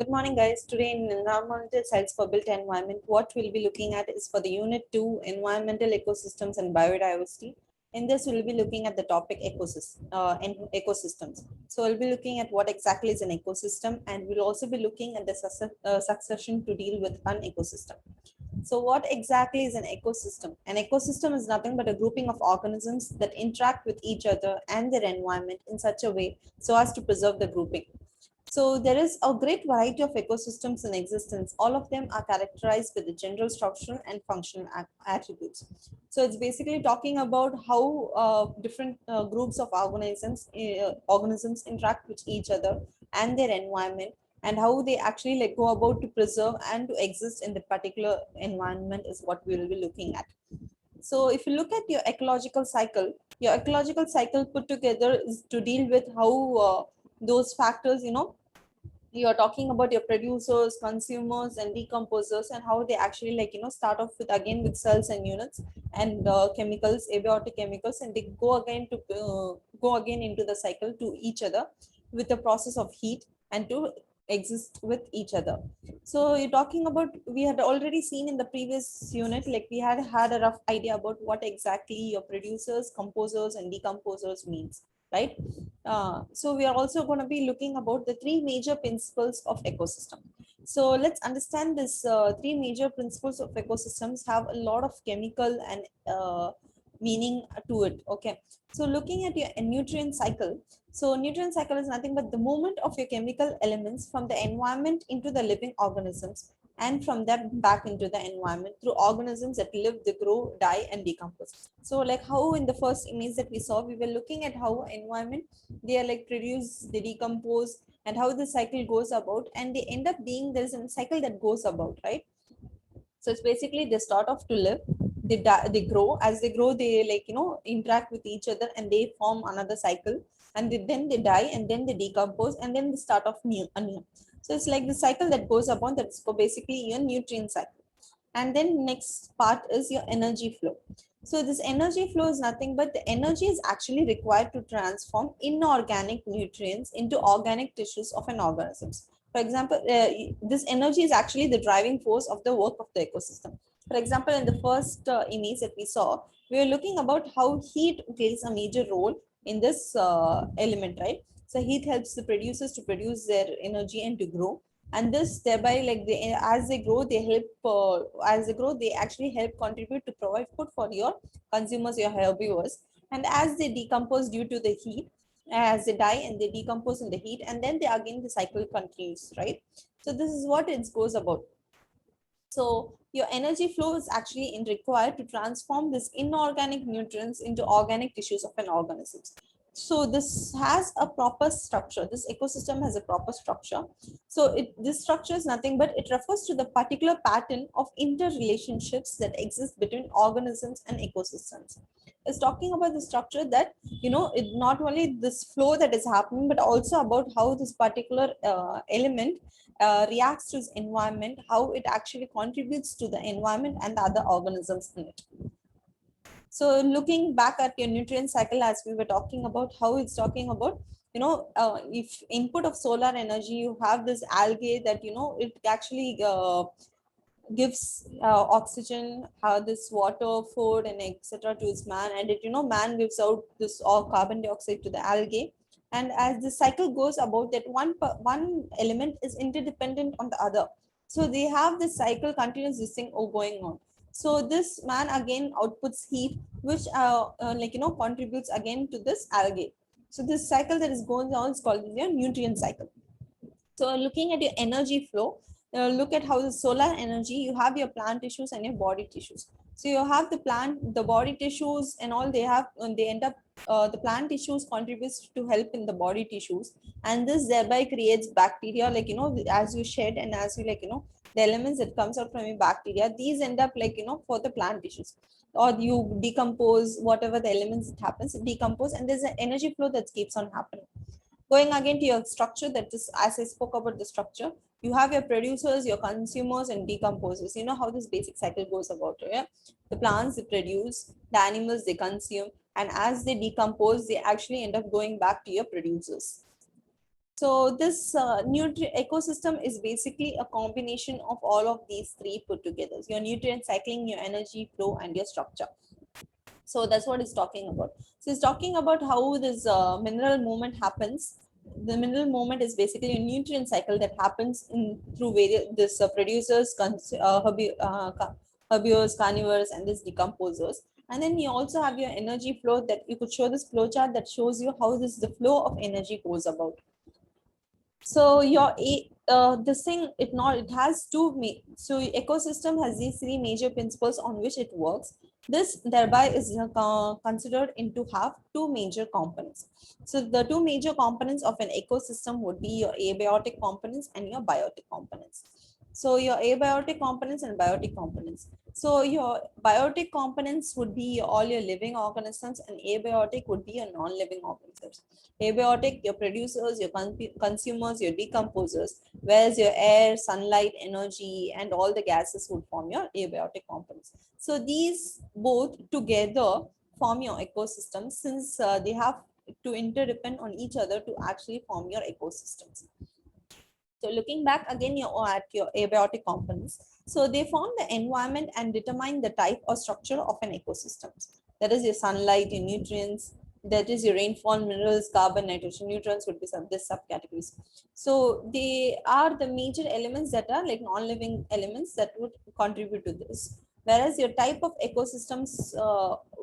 Good morning, guys. Today in Environmental Science for Built Environment, what we'll be looking at is for the Unit 2, Environmental Ecosystems and Biodiversity. In this, we'll be looking at the topic ecosystems. So we'll be looking at what exactly is an ecosystem, and we'll also be looking at the succession to deal with an ecosystem. So what exactly is an ecosystem? An ecosystem is nothing but a grouping of organisms that interact with each other and their environment in such a way so as to preserve the grouping. So there is a great variety of ecosystems in existence. All of them are characterized with the general structural and functional attributes. So it's basically talking about how different groups of organisms interact with each other and their environment, and how they actually go about to preserve and to exist in the particular environment is what we will be looking at. So if you look at your ecological cycle put together is to deal with how those factors, you're talking about your producers, consumers, and decomposers, and how they actually start off with again with cells and units and chemicals, abiotic chemicals, and they go again into the cycle to each other with the process of heat and to exist with each other. So you're talking about, we had already seen in the previous unit, like we had a rough idea about what exactly your producers, composers, and decomposers means, right? So we are also going to be looking about the three major principles of ecosystem. So let's understand this three major principles of ecosystems have a lot of chemical and meaning to it. Okay. So looking at your nutrient cycle. So nutrient cycle is nothing but the movement of your chemical elements from the environment into the living organisms, and from that back into the environment through organisms that live, they grow, die, and decompose. So like how in the first image that we saw, we were looking at how environment, they are like produce, they decompose, and how the cycle goes about, and they end up being, there's a cycle that goes about, right? So it's basically they start off to live, they die, they grow. As they grow, they interact with each other and they form another cycle, and then they die, and then they decompose, and then they start off anew. So it's like the cycle that goes upon, that's basically your nutrient cycle. And then next part is your energy flow. So this energy flow is nothing but the energy is actually required to transform inorganic nutrients into organic tissues of an organism. For example, this energy is actually the driving force of the work of the ecosystem. For example, in the first image that we saw, we were looking about how heat plays a major role in this element, right? So heat helps the producers to produce their energy and to grow, and this thereby, like they, as they grow, they help as they grow, they actually help contribute to provide food for your consumers, your herbivores. And as they decompose due to the heat, as they die and they decompose in the heat, and then they again the cycle continues, right? So this is what it goes about. So your energy flow is actually required to transform this inorganic nutrients into organic tissues of an organism. So this has a proper structure. This ecosystem has a proper structure. So this structure is nothing but it refers to the particular pattern of interrelationships that exist between organisms and ecosystems. It's talking about the structure that, it not only this flow that is happening, but also about how this particular element reacts to its environment, how it actually contributes to the environment and the other organisms in it. So looking back at your nutrient cycle, as we were talking about, how it's talking about, if input of solar energy, you have this algae that, it actually gives oxygen, this water, food, and etc. to its man, and it, man gives out this all carbon dioxide to the algae. And as the cycle goes about, that one element is interdependent on the other, so they have this cycle continuous, this thing going on. So this man again outputs heat, which contributes again to this algae. So this cycle that is going on is called your nutrient cycle. So looking at your energy flow, look at how the solar energy, you have your plant tissues and your body tissues. So you have the body tissues and all, they end up, the plant tissues contributes to help in the body tissues. And this thereby creates bacteria, as you shed and as you the elements that comes out from your bacteria, these end up for the plant tissues. Or you decompose whatever the elements it happens, decompose, and there's an energy flow that keeps on happening. Going again to your structure, that is, as I spoke about the structure, you have your producers, your consumers, and decomposers. You know how this basic cycle goes about, yeah? The plants, they produce, the animals, they consume, and as they decompose, they actually end up going back to your producers. So this ecosystem is basically a combination of all of these three put together. Your nutrient cycling, your energy flow, and your structure. So that's what it's talking about. So it's talking about how this mineral movement happens. The mineral movement is basically a nutrient cycle that happens in through various this producers, herbivores, carnivores, and this decomposers. And then you also have your energy flow that you could show this flow chart that shows you how this the flow of energy goes about. So your this thing it has so ecosystem has these three major principles on which it works. This thereby is considered into have two major components. So the two major components of an ecosystem would be your abiotic components and your biotic components. So your abiotic components and biotic components. So your biotic components would be all your living organisms, and abiotic would be your non-living organisms. Abiotic, your producers, your consumers, your decomposers, whereas your air, sunlight, energy, and all the gases would form your abiotic components. So these both together form your ecosystem, since they have to interdepend on each other to actually form your ecosystems. So looking back again at your abiotic components, so they form the environment and determine the type or structure of an ecosystem. That is your sunlight, your nutrients, that is your rainfall, minerals, carbon, nitrogen, nutrients would be this subcategories. So they are the major elements that are like non-living elements that would contribute to this. Whereas your type of ecosystems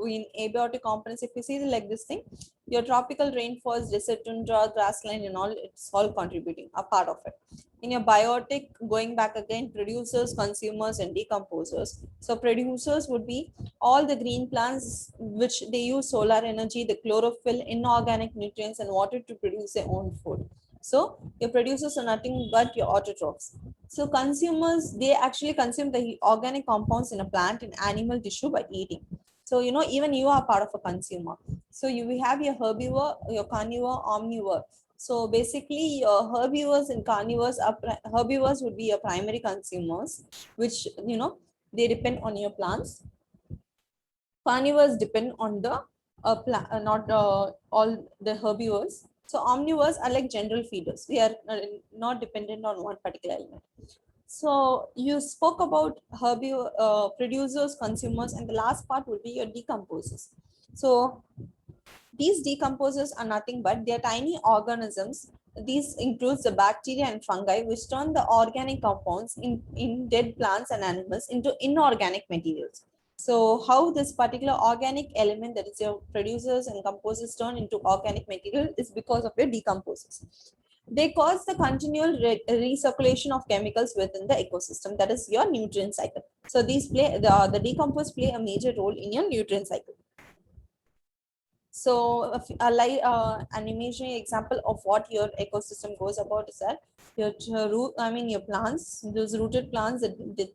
in abiotic components, if you see like this thing, your tropical rainforests, desert tundra, grassland, and all, it's all contributing a part of it. In your biotic, going back again, producers, consumers, and decomposers. So producers would be all the green plants which they use solar energy, the chlorophyll, inorganic nutrients, and water to produce their own food. So your producers are nothing but your autotrophs. So consumers, they actually consume the organic compounds in a plant and animal tissue by eating. So even you are part of a consumer. So you have your herbivore, your carnivore, omnivore. So basically, your herbivores and carnivores herbivores would be your primary consumers, which they depend on your plants. Carnivores depend on the not all the herbivores. So omnivores are like general feeders. They are not dependent on one particular element. So you spoke about herbivore producers, consumers, and the last part would be your decomposers. So these decomposers are nothing but they are tiny organisms. These includes the bacteria and fungi, which turn the organic compounds in dead plants and animals into inorganic materials. So how this particular organic element, that is your producers and composers, turn into organic material is because of your decomposers. They cause the continual recirculation of chemicals within the ecosystem, that is your nutrient cycle. So these play the decompose play a major role in your nutrient cycle. So an imaginary example of what your ecosystem goes about is that your plants, those rooted plants,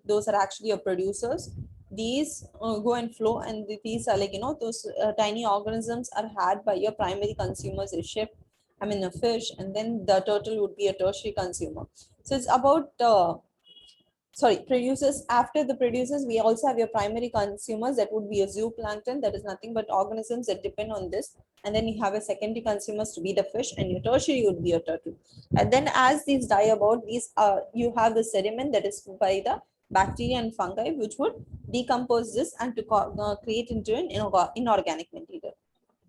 those are actually your producers. These go and flow, and these are like those tiny organisms are had by your primary consumers, a ship, a fish, and then the turtle would be a tertiary consumer. So it's about producers. After the producers, we also have your primary consumers, that would be a zooplankton, that is nothing but organisms that depend on this. And then you have a secondary consumers to be the fish, and your tertiary would be a turtle. And then as these die about, you have the sediment that is by the bacteria and fungi, which would decompose this and to create into an inorganic material.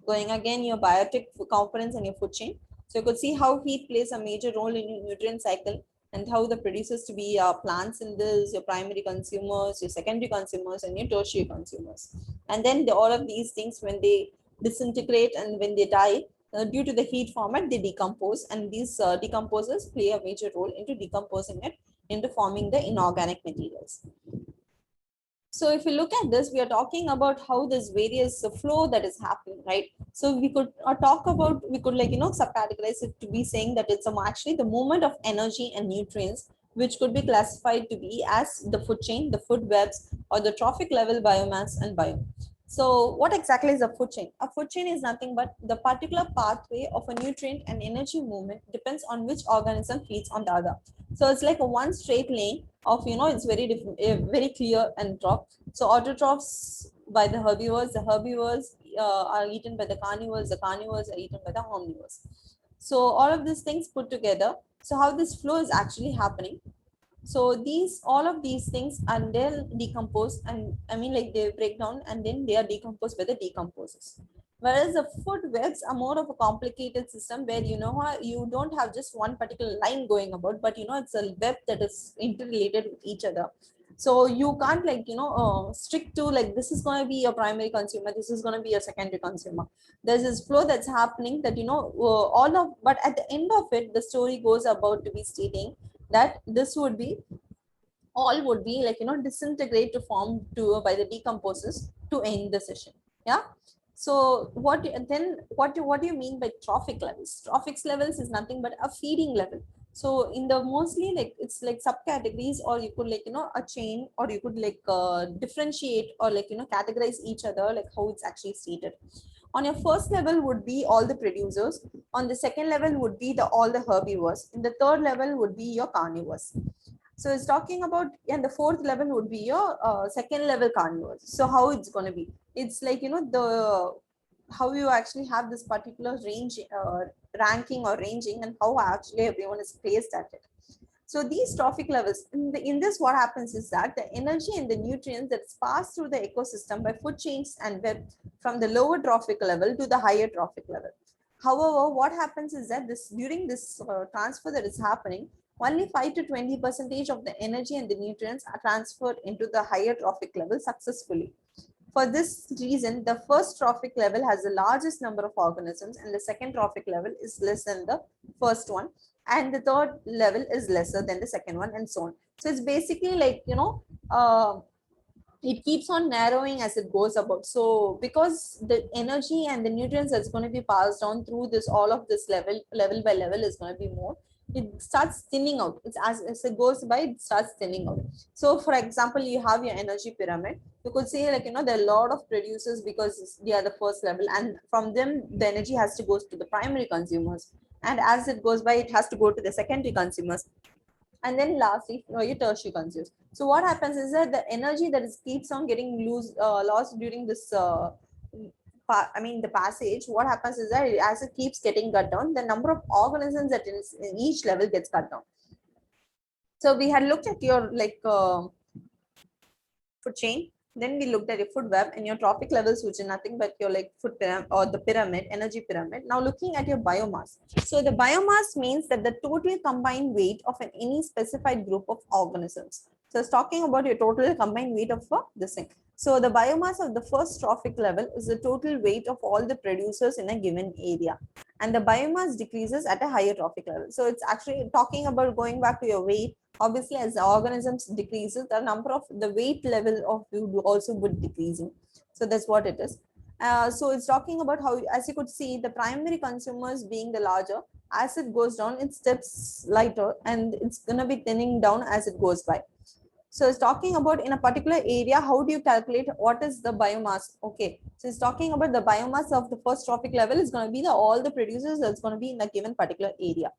Going again, your biotic components and your food chain. So you could see how heat plays a major role in your nutrient cycle, and how the producers to be plants in this, your primary consumers, your secondary consumers, and your tertiary consumers. And then all of these things, when they disintegrate and when they die, due to the heat format, they decompose, and these decomposers play a major role into decomposing it into forming the inorganic materials. So if you look at this, we are talking about how this various flow that is happening, right? So we could talk about, we could subcategorize it to be saying that it's actually the movement of energy and nutrients, which could be classified to be as the food chain, the food webs, or the trophic level biomass and biome. So what exactly is a food chain? A food chain is nothing but the particular pathway of a nutrient and energy movement depends on which organism feeds on the other. So it's like a one straight lane of, it's very clear and drop. So autotrophs by the herbivores are eaten by the carnivores are eaten by the omnivores. So all of these things put together, so how this flow is actually happening. So these, all of these things, and they'll decompose, and I mean like they break down and then they are decomposed by the decomposers. Whereas the food webs are more of a complicated system where you know how you don't have just one particular line going about, but you know it's a web that is interrelated with each other. So you can't like stick to like this is going to be your primary consumer, this is going to be your secondary consumer. There's this flow that's happening that you know all of, but at the end of it the story goes about to be stating that this would be, all would be like you know disintegrate to form to by the decomposers to end the session. Yeah. So what do you mean by trophic levels? Trophic levels is nothing but a feeding level. So in the mostly like it's like subcategories, or you could like you know a chain, or you could like differentiate or like you know categorize each other like how it's actually stated. On your first level would be all the producers, on the second level would be the all the herbivores, in the third level would be your carnivores. So it's talking about, and the fourth level would be your second level carnivores. So how it's going to be? It's like, you know, how you actually have this particular range, ranking or ranging, and how actually everyone is placed at it. So these trophic levels, in this, what happens is that the energy and the nutrients that's passed through the ecosystem by food chains and web from the lower trophic level to the higher trophic level. However, what happens is that this during this transfer that is happening, only 5 to 20% of the energy and the nutrients are transferred into the higher trophic level successfully. For this reason, the first trophic level has the largest number of organisms, and the second trophic level is less than the first one, and the third level is lesser than the second one, and so on. So it's basically like, you know, it keeps on narrowing as it goes about. So because the energy and the nutrients that's going to be passed on through this, all of this level by level is going to be more, it starts thinning out. It's as it goes by, it starts thinning out. So for example, you have your energy pyramid. You could say like, you know, there are a lot of producers because they are the first level, and from them the energy has to go to the primary consumers, and as it goes by, it has to go to the secondary consumers, and then lastly your tertiary consumers. So what happens is that the energy that is keeps on getting lost during this the passage, what happens is that as it keeps getting cut down, the number of organisms that is in each level gets cut down. So we had looked at your like food chain, then we looked at your food web and your trophic levels, which are nothing but your like food pyramid or the pyramid, energy pyramid. Now looking at your biomass. So the biomass means that the total combined weight of any specified group of organisms. So it's talking about your total combined weight of this thing. So the biomass of the first trophic level is the total weight of all the producers in a given area. And the biomass decreases at a higher trophic level. So it's actually talking about going back to your weight. Obviously, as the organisms decreases, the number of the weight level of food also would decreasing. So that's what it is. So it's talking about how, as you could see, the primary consumers being the larger, as it goes down, it steps lighter, and it's going to be thinning down as it goes by. So it's talking about in a particular area, how do you calculate what is the biomass? Okay, so it's talking about the biomass of the first trophic level is going to be all the producers that's going to be in a given particular area.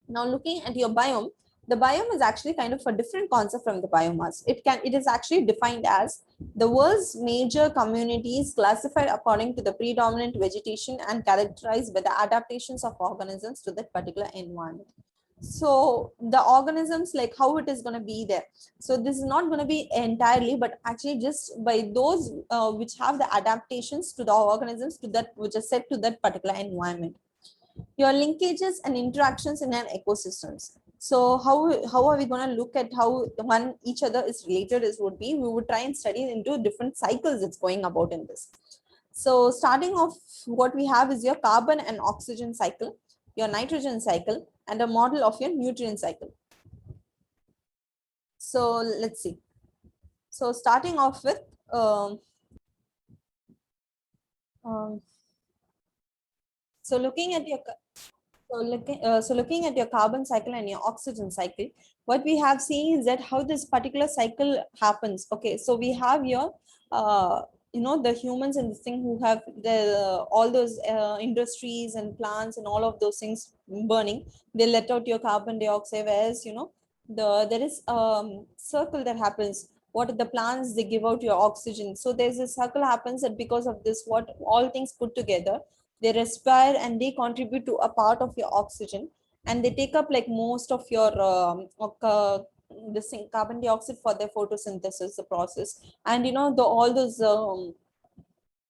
Now looking at your biome, the biome is actually kind of a different concept from the biomass. It is actually defined as the world's major communities classified according to the predominant vegetation and characterized by the adaptations of organisms to that particular environment. So the organisms, like how it is going to be there. So this is not going to be entirely, but actually just by those which have the adaptations to the organisms to that which are set to that particular environment. Your linkages and interactions in an ecosystems. So how are we going to look at how one each other is related is would be, we would try and study into different cycles that's going about in this. So starting off, what we have is your carbon and oxygen cycle, your nitrogen cycle, and a model of your nutrient cycle. So let's see. So starting off with so looking at your looking at your carbon cycle and your oxygen cycle, what we have seen is that how this particular cycle happens. Okay, so we have your you know, the humans and the thing who have the all those industries and plants and all of those things burning, they let out your carbon dioxide, whereas you know there is circle that happens. What are the plants, they give out your oxygen. So there's a circle happens that because of this, what all things put together, They respire and they contribute to a part of your oxygen, and they take up like most of your this thing, carbon dioxide for their photosynthesis, the process. And all those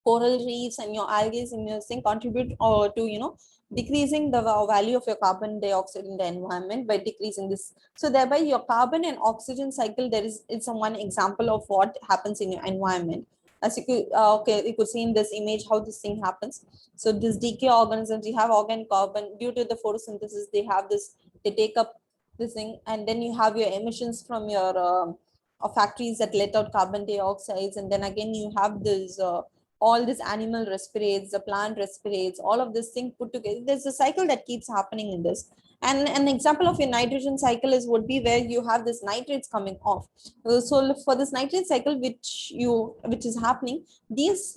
coral reefs and your algae in your thing contribute to decreasing the value of your carbon dioxide in the environment by decreasing this. So thereby your carbon and oxygen cycle, there is, it's a one example of what happens in your environment. As you could okay, you could see in this image how this thing happens. So this decay organisms, you have organic carbon due to the photosynthesis, they have this, they take up this thing, and then you have your emissions from your factories that let out carbon dioxides, and then again you have this all this animal respirates, the plant respirates, all of this thing put together. There's a cycle that keeps happening in this. And an example of your nitrogen cycle is would be where you have this nitrates coming off. So for this nitrate cycle, which is happening,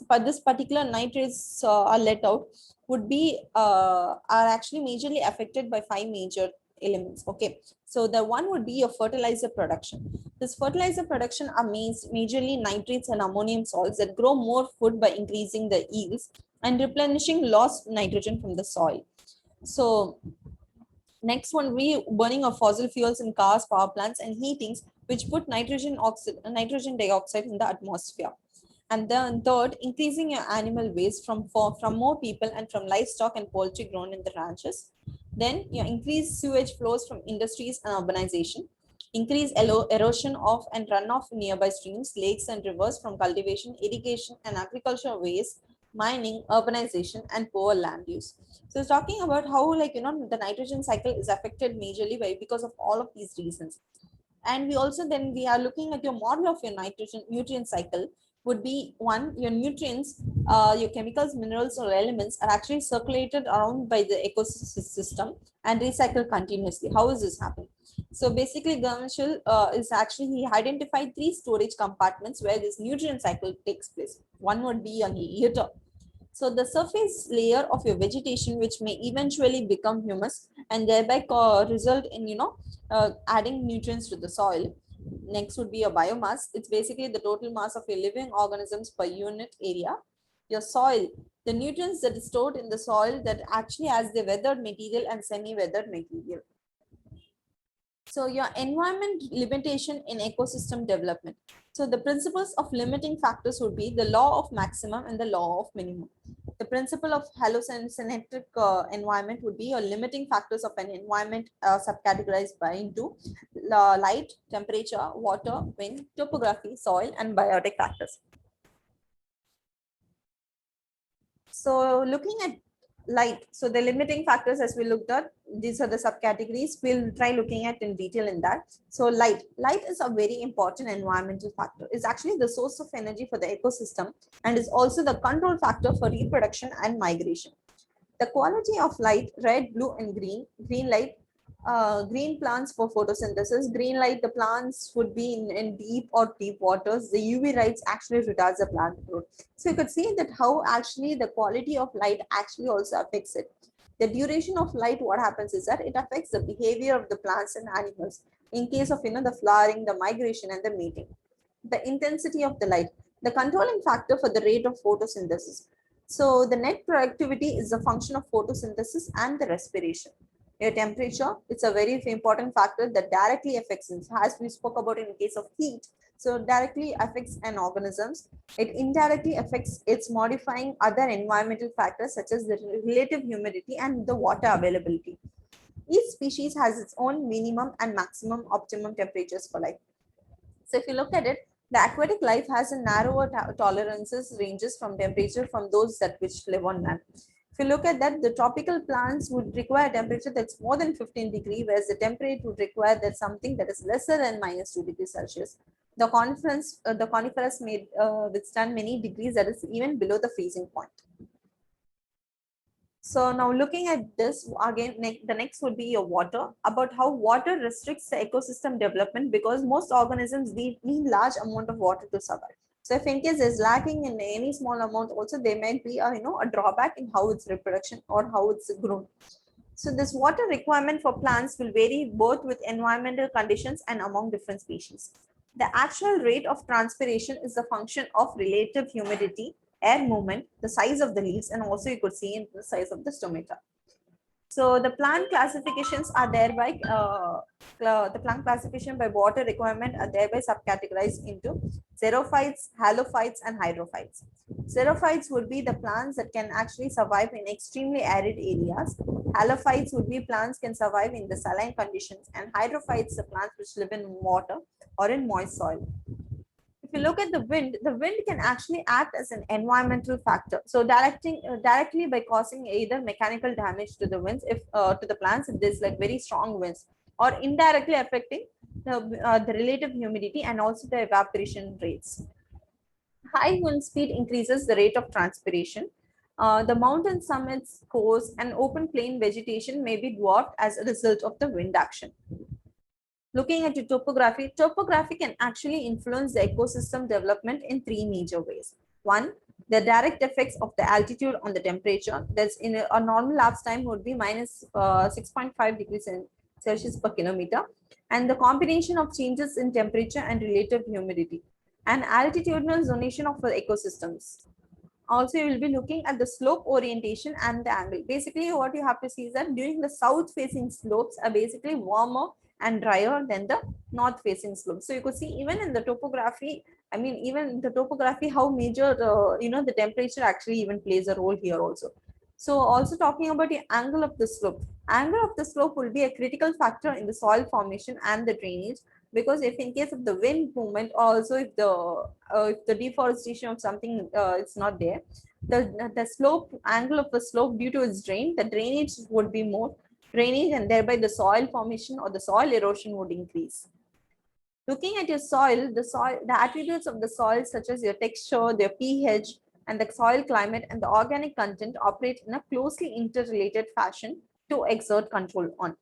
but this particular nitrates are let out would be are actually majorly affected by five major elements. Okay, so the one would be your fertilizer production. This fertilizer production are majorly nitrates and ammonium salts that grow more food by increasing the yields and replenishing lost nitrogen from the soil. So next one, we burning of fossil fuels in cars, power plants, and heatings, which put nitrogen dioxide in the atmosphere. And then third, increasing your animal waste from more people and from livestock and poultry grown in the ranches. Then your increased sewage flows from industries and urbanization. Increase erosion of and runoff nearby streams, lakes, and rivers from cultivation, irrigation, and agricultural waste, mining, urbanization, and poor land use. So it's talking about how the nitrogen cycle is affected majorly because of all of these reasons. And we are looking at your model of your nitrogen nutrient cycle would be one, your nutrients, your chemicals, minerals, or elements are actually circulated around by the ecosystem and recycled continuously. How is this happening? So basically, Ganesh is actually, he identified three storage compartments where this nutrient cycle takes place. One would be on the eater. So the surface layer of your vegetation, which may eventually become humus and thereby result in, adding nutrients to the soil. Next would be your biomass. It's basically the total mass of your living organisms per unit area. Your soil, the nutrients that is stored in the soil that actually has the weathered material and semi-weathered material. So your environment limitation in ecosystem development. So the principles of limiting factors would be the law of maximum and the law of minimum. The principle of hallucinogenic environment would be your limiting factors of an environment subcategorized by into light, temperature, water, wind, topography, soil, and biotic factors. So looking at light, so the limiting factors, as we looked at, these are the subcategories. We'll try looking at in detail in that. So light is a very important environmental factor. It's actually the source of energy for the ecosystem and is also the control factor for reproduction and migration. The quality of light, red, blue, and green light, green plants for photosynthesis, green light, the plants would be in deep waters. The UV lights actually retards the plant growth. So you could see that how actually the quality of light actually also affects it. The duration of light, what happens is that it affects the behavior of the plants and animals in case of the flowering, the migration, and the mating. The intensity of the light, the controlling factor for the rate of photosynthesis. So the net productivity is a function of photosynthesis and the respiration. Your temperature, it's a very important factor that directly affects, as we spoke about in case of heat. So directly affects an organisms. It indirectly affects its modifying other environmental factors such as the relative humidity and the water availability. Each species has its own minimum and maximum optimum temperatures for life. So if you look at it, the aquatic life has a narrower tolerances ranges from temperature from those that which live on land. If you look at that, the tropical plants would require a temperature that's more than 15 degrees, whereas the temperate would require that something that is lesser than minus 2 degrees Celsius. The conifers may withstand many degrees that is even below the freezing point. So now looking at this again, the next would be your water, about how water restricts the ecosystem development because most organisms need large amount of water to survive. So if in case is lacking in any small amount, also there might be a drawback in how its reproduction or how it's grown. So this water requirement for plants will vary both with environmental conditions and among different species. The actual rate of transpiration is a function of relative humidity, air movement, the size of the leaves, and also you could see in the size of the stomata. So the plant classifications are thereby, the plant classification by water requirement are thereby subcategorized into xerophytes, halophytes, and hydrophytes. Xerophytes would be the plants that can actually survive in extremely arid areas. Halophytes would be plants can survive in the saline conditions, and hydrophytes the plants which live in water or in moist soil. If you look at the wind can actually act as an environmental factor. So directly by causing either mechanical damage to the winds, if to the plants, if there's like very strong winds, or indirectly affecting the relative humidity and also the evaporation rates. High wind speed increases the rate of transpiration. The mountain summits, coasts, and open plain vegetation may be dwarfed as a result of the wind action. Looking at the topography, topography can actually influence the ecosystem development in three major ways. One, the direct effects of the altitude on the temperature. That's in a normal lapse time would be minus 6.5 degrees Celsius per kilometer, and the combination of changes in temperature and relative humidity, and altitudinal zonation of the ecosystems. Also, you will be looking at the slope orientation and the angle. Basically, what you have to see is that during the south facing slopes are basically warmer and drier than the north facing slopes. So you could see even in the topography, I mean, even the topography, how major, the temperature actually even plays a role here also. So also talking about the angle of the slope. Angle of the slope will be a critical factor in the soil formation and the drainage, because if in case of the wind movement, also if the deforestation of something it's not there, the slope angle of the slope due to its the drainage would be more drainage, and thereby the soil formation or the soil erosion would increase. Looking at your soil, the attributes of the soil such as your texture, their pH, and the soil climate and the organic content operate in a closely interrelated fashion to exert control on.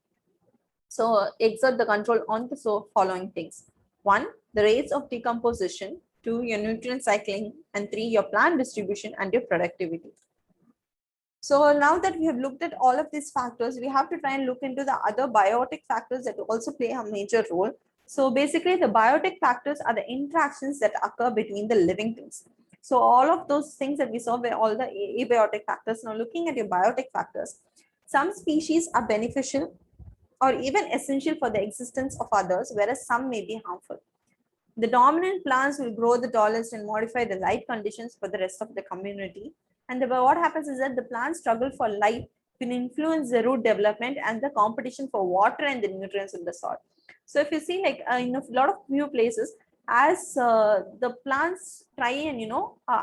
So exert the control on the following things. One, the rates of decomposition. Two, your nutrient cycling. And three, your plant distribution and your productivity. So now that we have looked at all of these factors, we have to try and look into the other biotic factors that also play a major role. So basically the biotic factors are the interactions that occur between the living things. So all of those things that we saw were all the abiotic factors. Now looking at your biotic factors, some species are beneficial or even essential for the existence of others, whereas some may be harmful. The dominant plants will grow the tallest and modify the light conditions for the rest of the community. And what happens is that the plants struggle for light can influence the root development and the competition for water and the nutrients in the soil. So if you see like in a lot of new places, as the plants try and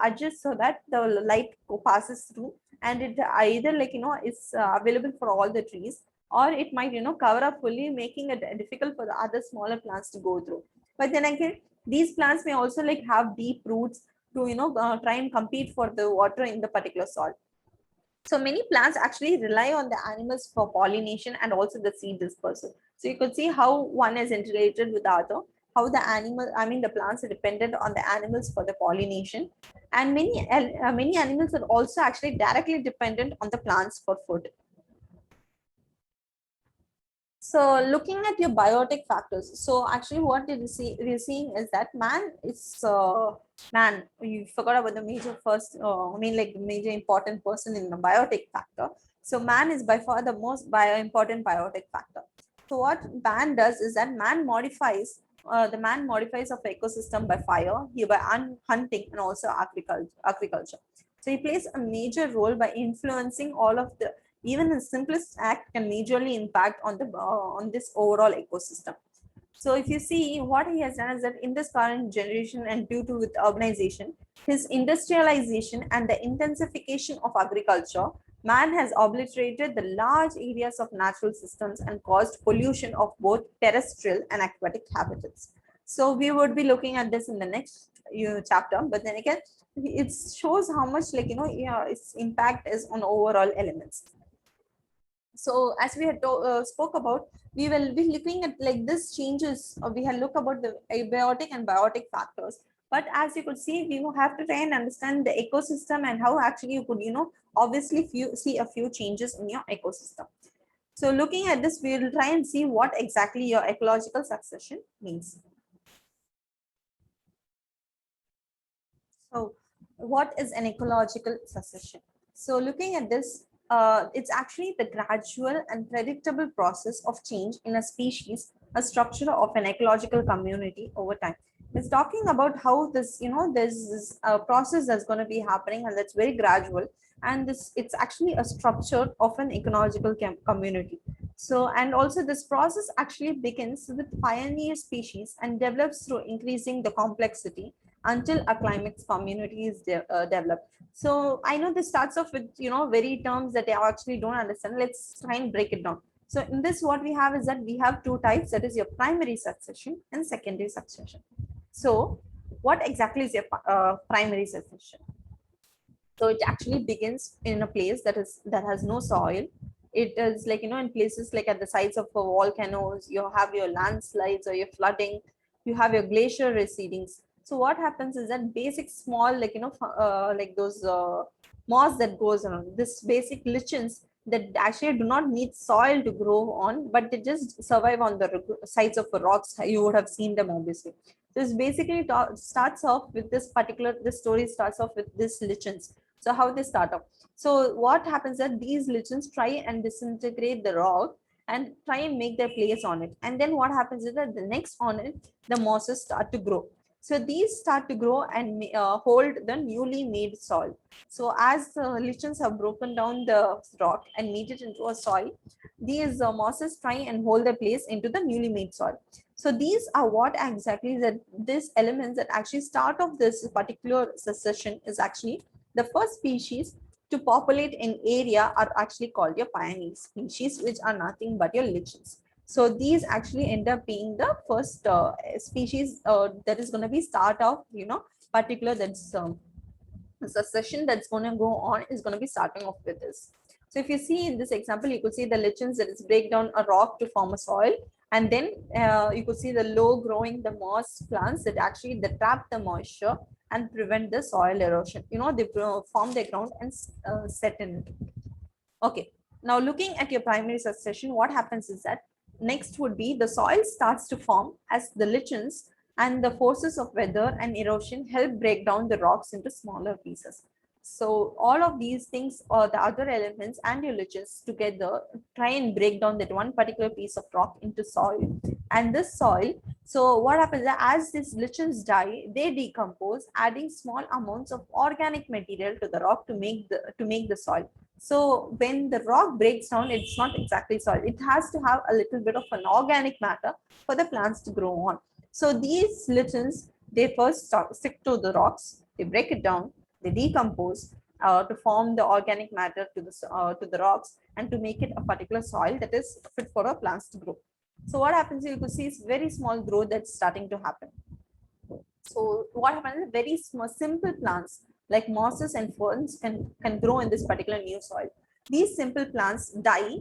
adjust so that the light passes through, and it either is available for all the trees, or it might cover up fully, making it difficult for the other smaller plants to go through. But then again, these plants may also have deep roots to try and compete for the water in the particular soil. So many plants actually rely on the animals for pollination and also the seed dispersal. So you could see how one is interrelated with the other, how the plants are dependent on the animals for the pollination, and many animals are also actually directly dependent on the plants for food. So looking at your biotic factors, so actually what we're seeing is that man is you forgot about the major important person in the biotic factor. So man is by far the most important biotic factor. So what man does is that man modifies of ecosystem by fire, by hunting, and also agriculture. So he plays a major role by influencing all of the, even the simplest act can majorly impact on the on this overall ecosystem. So if you see what he has done is that in this current generation and due to with urbanization, his industrialization and the intensification of agriculture, man has obliterated the large areas of natural systems and caused pollution of both terrestrial and aquatic habitats. So we would be looking at this in the next chapter, but then again, it shows how much its impact is on overall elements. So as we had spoke about, we will be looking at this changes, we have looked about the abiotic and biotic factors. But as you could see, we will have to try and understand the ecosystem and how actually you could, obviously see a few changes in your ecosystem. So looking at this, we will try and see what exactly your ecological succession means. So What is an ecological succession? So looking at this, it's actually the gradual and predictable process of change in a species, a structure of an ecological community over time. It's talking about how this, there's this process that's going to be happening, and that's very gradual. And this, it's actually a structure of an ecological community. So, and also this process actually begins with pioneer species and develops through increasing the complexity until a climax community is developed. So I know this starts off with, very terms that I actually don't understand. Let's try and break it down. So in this, what we have is that we have two types, that is your primary succession and secondary succession. So what exactly is your primary succession? So it actually begins in a place that has no soil. It is like, in places like at the sides of volcanoes, you have your landslides or your flooding, you have your glacier recedings. So what happens is that basic small, like, like those moss that goes around, this basic lichens that actually do not need soil to grow on, but they just survive on the sides of the rocks. You would have seen them obviously. This basically starts off with this story starts off with this lichens. So how they start off? So what happens that these lichens try and disintegrate the rock and try and make their place on it. And then what happens is that the next on it, the mosses start to grow. So these start to grow and hold the newly made soil. So as the lichens have broken down the rock and made it into a soil, these mosses try and hold their place into the newly made soil. So these are what exactly that these elements that actually start off this particular succession is actually the first species to populate an area are actually called your pioneer species, which are nothing but your lichens. So these actually end up being the first species that is going to be start off, particular that's succession that's going to go on is going to be starting off with this. So if you see in this example, you could see the lichens that is break down a rock to form a soil. And then you could see the low growing, the moss plants that actually they trap the moisture and prevent the soil erosion. They form the ground and set in it. Okay. Now looking at your primary succession, what happens is that next would be the soil starts to form as the lichens and the forces of weather and erosion help break down the rocks into smaller pieces. So all of these things or the other elements and your lichens together try and break down that one particular piece of rock into soil. And this soil, so what happens is as these lichens die, they decompose, adding small amounts of organic material to the rock to make the soil. So when the rock breaks down, it's not exactly soil. It has to have a little bit of an organic matter for the plants to grow on. So these lichens, they first stick to the rocks, they break it down, they decompose to form the organic matter to the rocks and to make it a particular soil that is fit for our plants to grow. So what happens, you could see is very small growth that's starting to happen. So what happens is very small, simple plants like mosses and ferns can grow in this particular new soil. These simple plants die.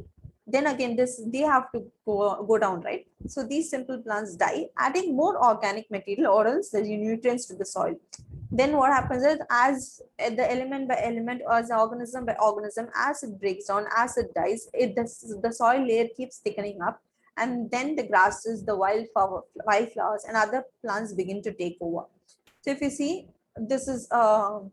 Then again, they have to go down, right? So these simple plants die, adding more organic material or else the nutrients to the soil. Then what happens is as the element by element or as organism by organism, as it breaks down, as it dies, the soil layer keeps thickening up, and then the grasses, the wildflowers and other plants begin to take over. So if you see, this is an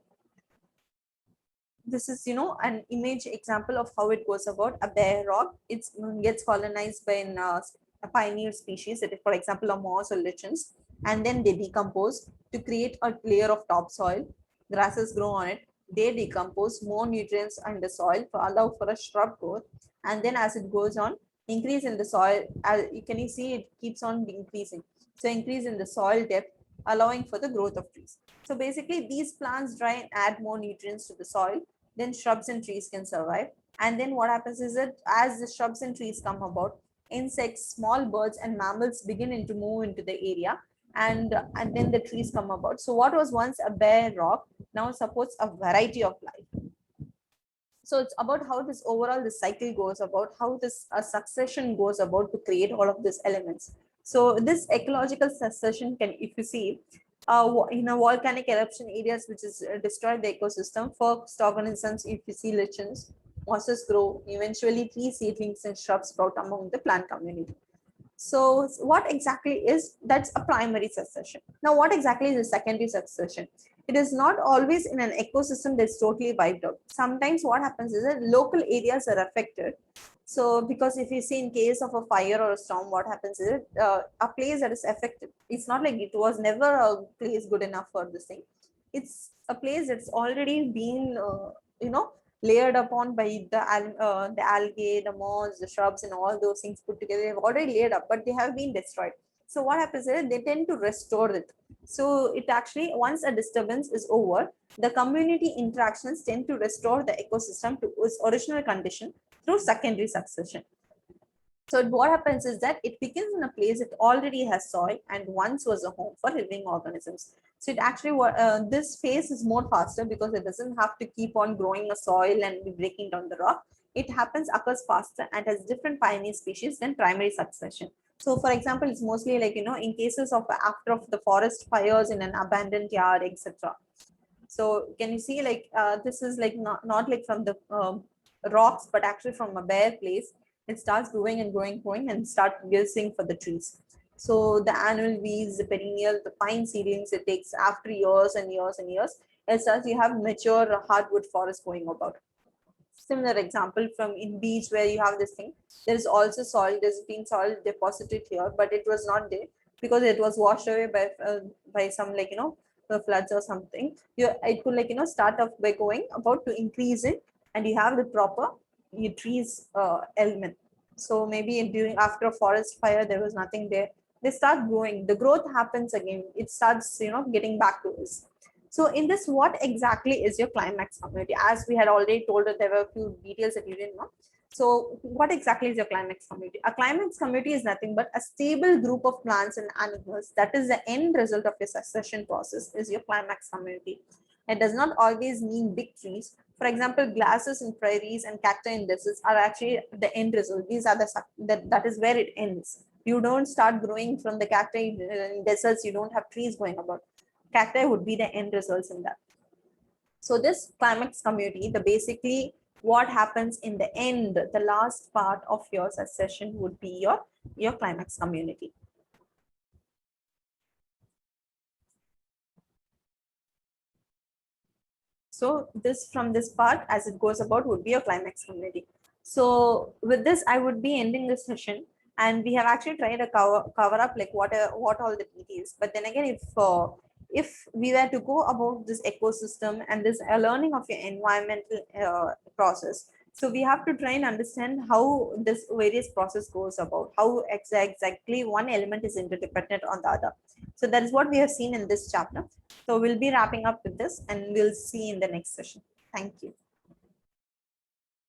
image example of how it goes about. A bare rock, it gets colonized by a pioneer species, that is, for example, a moss or lichens, and then they decompose to create a layer of topsoil. Grasses grow on it, they decompose, more nutrients in the soil to allow for a shrub growth, and then as it goes on, increase in the soil, as you can see, it keeps on increasing. So increase in the soil depth, allowing for the growth of trees. So basically these plants dry and add more nutrients to the soil, then shrubs and trees can survive. And then what happens is that as the shrubs and trees come about, insects, small birds and mammals begin to move into the area, and then the trees come about. So what was once a bare rock now supports a variety of life. So it's about how this overall this cycle goes about, how this succession goes about to create all of these elements. So this ecological succession can, if you see, in a volcanic eruption areas which is destroyed the ecosystem, first organisms, if you see lichens, mosses grow, eventually tree seedlings and shrubs sprout among the plant community. So what exactly is, that's a primary succession. Now what exactly is a secondary succession? It is not always in an ecosystem that's totally wiped out. Sometimes what happens is that local areas are affected. So because if you see in case of a fire or a storm, what happens is a place that is affected, it's not like it was never a place good enough for this thing. It's a place that's already been, layered upon by the algae, the moss, the shrubs, and all those things put together. They've already layered up, but they have been destroyed. So what happens is they tend to restore it. So it actually, once a disturbance is over, the community interactions tend to restore the ecosystem to its original condition through secondary succession. So what happens is that it begins in a place that already has soil and once was a home for living organisms. So it actually, this phase is more faster because it doesn't have to keep on growing a soil and be breaking down the rock. It occurs faster and has different pioneer species than primary succession. So for example, it's mostly like, in cases of after of the forest fires in an abandoned yard, etc. So can you see like this is like not like from the rocks, but actually from a bare place, it starts growing and growing and start gilsing for the trees. So the annual weeds, the perennial, the pine seedlings, it takes after years and years and years, as you have mature hardwood forest going about. Similar example from in beach where you have this thing, there is also soil, there's been soil deposited here, but it was not there because it was washed away by some like, the floods or something. It could like, start off by going about to increase it, and you have the proper trees element. So maybe during after a forest fire, there was nothing there. They start growing. The growth happens again. It starts, getting back to us. So in this, what exactly is your climax community? As we had already told that there were a few details that you didn't know. So what exactly is your climax community? A climax community is nothing but a stable group of plants and animals. That is the end result of your succession process is your climax community. It does not always mean big trees. For example, grasses in prairies and cacti in deserts are actually the end result. These are that is where it ends. You don't start growing from the cacti in deserts. You don't have trees going about. Cacti would be the end results in that. So this climax community, the basically what happens in the end, the last part of your succession would be your climax community. So this from this part as it goes about would be your climax community. So with this, I would be ending this session, and we have actually tried to cover up like what all the details. But then again, if we were to go about this ecosystem and this learning of your environmental process, so we have to try and understand how this various process goes about, how exactly one element is interdependent on the other. So that is what we have seen in this chapter. So we'll be wrapping up with this, and we'll see in the next session. Thank you.